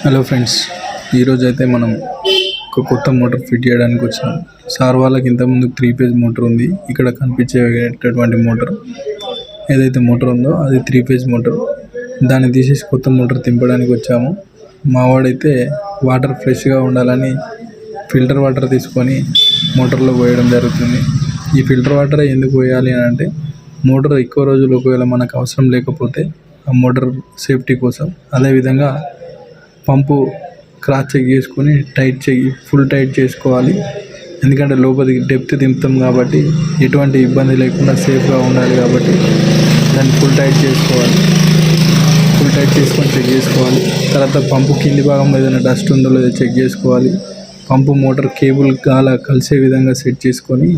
Hello friends, ఈరోజు అయితే మనం ఒక కొత్త మోటార్ ఫిట్ చేయడానికి వచ్చాం. సార్ వాళ్ళకి ఇంతకుముందు 3 ఫేజ్ మోటార్ ఉంది. ఇక్కడ కనిపించేటటువంటి మోటార్ ఏదైతే మోటార్ ఉందో అది 3 ఫేజ్ మోటార్. దాన్ని తీసేసి కొత్త మోటార్ తింపడానికి వచ్చాము. మావాడైతే వాటర్ ఫ్రెష్గా ఉండాలని ఫిల్టర్ వాటర్ తీసుకొని మోటార్లో పోయడం జరుగుతుంది. ఈ ఫిల్టర్ వాటర్ ఎందుకు పోయాలి అని అంటే, మోటార్ ఎక్కువ రోజులు ఒకవేళ మనకు అవసరం లేకపోతే ఆ మోటార్ సేఫ్టీ కోసం. అదేవిధంగా పంపు క్రాస్ చెక్ చేసుకొని ఫుల్ టైట్ చేసుకోవాలి. ఎందుకంటే లోపలికి డెప్త్ దింపుతాం కాబట్టి ఎటువంటి ఇబ్బంది లేకుండా సేఫ్గా ఉండాలి కాబట్టి దాన్ని ఫుల్ టైట్ చేసుకోవాలి. ఫుల్ టైట్ చేసుకొని చెక్ చేసుకోవాలి. తర్వాత పంపు కింది భాగంలో ఏదైనా డస్ట్ ఉందో లేదో చెక్ చేసుకోవాలి. పంపు మోటార్ కేబుల్ గాల కలిసే విధంగా సెట్ చేసుకొని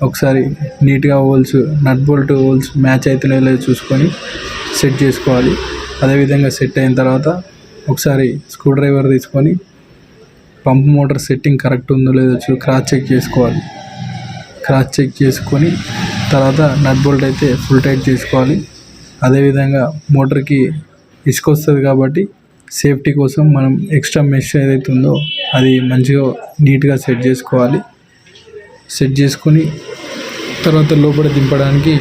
ఒకసారి నీట్గా నట్ బోల్ట్ హోల్స్ మ్యాచ్ అవుతున్నాయో లేదో చూసుకొని సెట్ చేసుకోవాలి. అదేవిధంగా సెట్ అయిన తర్వాత ఒకసారి స్క్రూ డ్రైవర్ తీసుకొని పంప్ మోటార్ సెట్టింగ్ కరెక్ట్ ఉందో లేదో క్రాస్ చెక్ చేసుకోవాలి. క్రాస్ చెక్ చేసుకొని తర్వాత నట్ బోల్ట్ అయితే ఫుల్ టైట్ చేసుకోవాలి. అదేవిధంగా మోటార్కి ఇసుక వస్తుంది కాబట్టి సేఫ్టీ కోసం మనం ఎక్స్ట్రా మెష్ ఏదైతే ఉందో అది మంచిగా నీట్గా సెట్ చేసుకోవాలి. సెట్ చేసుకొని తర్వాత లోపల దింపడానికి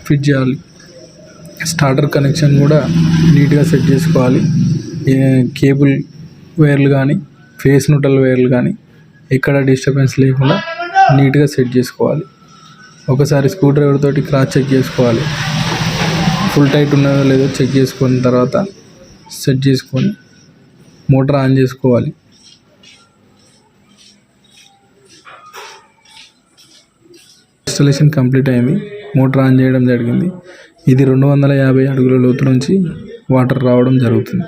ఫిట్ చేయాలి. స్టార్టర్ కనెక్షన్ కూడా నీట్గా సెట్ చేసుకోవాలి. కేబుల్ వైర్లు కానీ ఫేస్ న్యూట్రల్ వైర్లు కానీ ఎక్కడ డిస్టర్బెన్స్ లేకుండా నీట్గా సెట్ చేసుకోవాలి. ఒకసారి స్క్రూ డ్రైవర్ తోటి క్రాస్ చెక్ చేసుకోవాలి. ఫుల్ టైట్ ఉన్నదో లేదో చెక్ చేసుకున్న తర్వాత సెట్ చేసుకొని మోటార్ ఆన్ చేసుకోవాలి. ఇన్స్టాలేషన్ కంప్లీట్ అయింది. మోటార్ ఆన్ చేయడం జరిగింది. ఇది 250 అడుగుల లోతు నుంచి వాటర్ రావడం జరుగుతుంది.